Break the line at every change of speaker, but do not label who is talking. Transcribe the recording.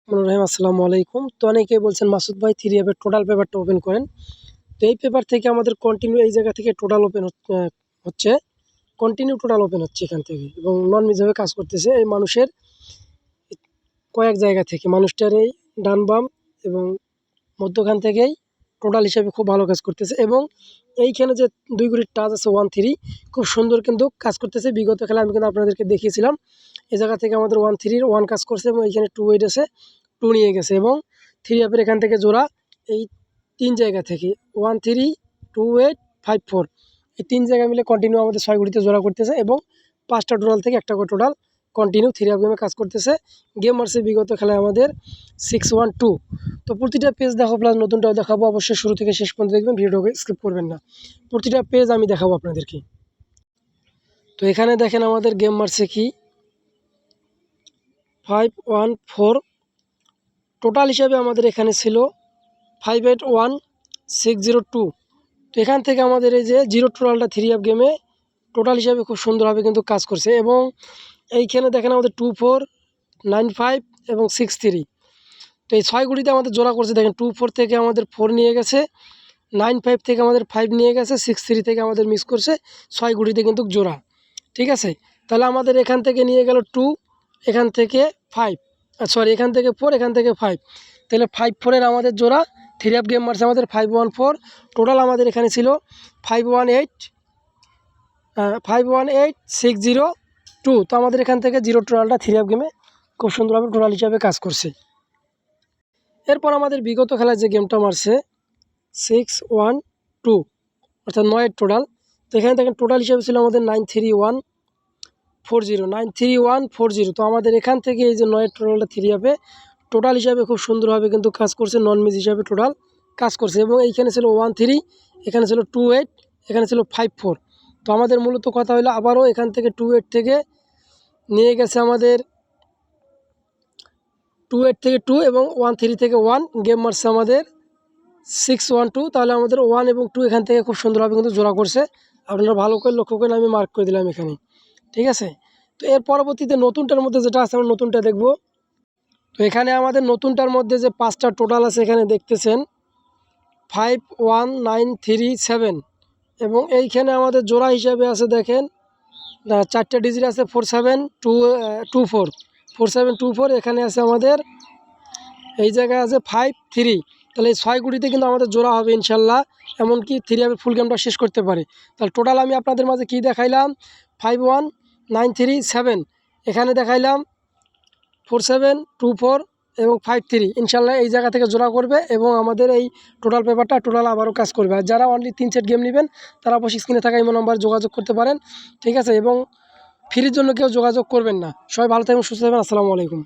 রহিম আসসালামু আলাইকুম। তো অনেকেই বলছেন মাসুদ ভাই 3 অ্যাপের টোটাল পেপারটা ওপেন করেন। তো এই পেপার থেকে আমাদের কন্টিনিউ এই জায়গা থেকে টোটাল ওপেন হচ্ছে কন্টিনিউ টোটাল ওপেন হচ্ছে এখান থেকে এবং নন মিসভাবে কাজ করতেছে এই মানুষের কয়েক জায়গা থেকে মানুষটার এই ডান বাম এবং মধ্যখান থেকেই টোটাল হিসাবে খুব ভালো কাজ করতেছে এবং এইখানে যে 2 গুলির টাচ আছে 1-3 খুব সুন্দর কিন্তু কাজ করতেছে। বিগত খেলা আমি কিন্তু আপনাদেরকে দেখিয়েছিলাম এই জায়গা থেকে আমাদের 1-3 1 কাজ করছে এবং এইখানে 2-8 আছে 2 নিয়ে গেছে এবং 3 অ্যাপের এখান থেকে জোড়া এই 3 জায়গা থেকে 1-3 2-8 5-4 এই 3 জায়গা মিলে কন্টিনিউ আমাদের 6 গুলিতে জোড়া করতেছে এবং 5টা টোটাল থেকে একটা করে টোটাল কন্টিনিউ 3 অ্যাপ গেমে কাজ করতেছে। গেম মারছে বিগত খেলায় আমাদের 6-1-2। তো প্রতিটা পেজ দেখো প্লাস নতুনটাও দেখাবো, অবশ্যই শুরু থেকে শেষ পর্যন্ত দেখবেন, ভিডিওকে স্কিপ করবেন না। প্রতিটা পেজ আমি দেখাবো আপনাদেরকে। তো এখানে দেখেন আমাদের গেম মারছে কি 5-1-4, টোটাল হিসাবে আমাদের এখানে ছিল 5-8-1-6-0-2। তো এখান থেকে আমাদের এই যে জিরো টোটালটা 3 অ্যাপ গেমে টোটাল হিসাবে খুব সুন্দরভাবে কিন্তু কাজ করছে এবং এইখানে দেখেন আমাদের 2-4-9-5 এবং 6-3। তো এই 6 গুলিতে আমাদের জোড়া করছে দেখেন 2-4 থেকে আমাদের 4 নিয়ে গেছে, 9-5 থেকে আমাদের 5 নিয়ে গেছে, 6-3 থেকে আমাদের মিস করছে, 6 গুলিতে কিন্তু জোড়া। ঠিক আছে, তাহলে আমাদের এখান থেকে নিয়ে গেল 2, এখান থেকে 5, সরি এখান থেকে 4, এখান থেকে 5, তাহলে 5-4-এর আমাদের জোড়া 3 অ্যাপ গেম মারছে আমাদের 5-1-4। টোটাল আমাদের এখানে ছিল 5-1-8-6-0-2। তো আমাদের এখান থেকে জিরো টোটালটা 3 অ্যাপ গেমে খুব সুন্দরভাবে টোটাল হিসাবে কাজ করছে। এরপর আমাদের বিগত খেলায় যে গেমটা মারছে 6-1-2 অর্থাৎ 9 টোটাল। তো এখানে দেখেন টোটাল হিসাবে ছিল আমাদের 9-3-1-4-0। তো আমাদের এখান থেকে এই যে 9 টোটালটা 3 অ্যাপে টোটাল হিসাবে খুব সুন্দরভাবে কিন্তু কাজ করছে, নন মিস হিসাবে টোটাল কাজ করছে এবং এইখানে ছিল 1-3, এখানে ছিল 2-8, এখানে ছিল 5-4। তো আমাদের মূলত কথা হলো আবারও এখান থেকে 2-8 থেকে নিয়ে গেছে আমাদের 2-8 থেকে 2 এবং 1-3 থেকে 1 গেম মারছে আমাদের 6-1-2। তাহলে আমাদের 1 এবং 2 এখান থেকে খুব সুন্দরভাবে কিন্তু জোড়া করছে। আপনারা ভালো করে লক্ষ্য করেন, আমি মার্ক করে দিলাম এখানে। ঠিক আছে, তো এর পরবর্তীতে নতুনটার মধ্যে যেটা আছে আমরা নতুনটা দেখব। তো এখানে আমাদের নতুনটার মধ্যে যে 5টা টোটাল আছে এখানে দেখতেছেন 5-1-9-3-7 এবং এইখানে আমাদের জোড়া হিসাবে আছে দেখেন 4টা ডিজিট আছে 4-7-2-4 4-7-2-4। এখানে আছে আমাদের এই জায়গায় আছে 5-3। তাহলে এই 6 গুলিতে কিন্তু আমাদের জোড়া হবে ইনশাল্লাহ, এমনকি 3 অ্যাপের ফুল গেমটা শেষ করতে পারে। তাহলে টোটাল আমি আপনাদের মাঝে কী দেখাইলাম 5-1-9-3-7, এখানে দেখাইলাম 4-7-2-4 এবং 5-3। ইনশাল্লাহ এই জায়গা থেকে জোড়া করবে এবং আমাদের এই টোটাল পেপারটা টোটাল আবারও কাজ করবে। আর যারা অনলি 3 সেট গেম নেবেন তারা অবশ্যই স্ক্রিনে থাকা ইমো নাম্বার যোগাযোগ করতে পারেন। ঠিক আছে, এবং ফ্রির জন্য কেউ যোগাযোগ করবেন না। সবাই ভালো থাকবেন, সুস্থ থাকবেন। আসসালামু আলাইকুম।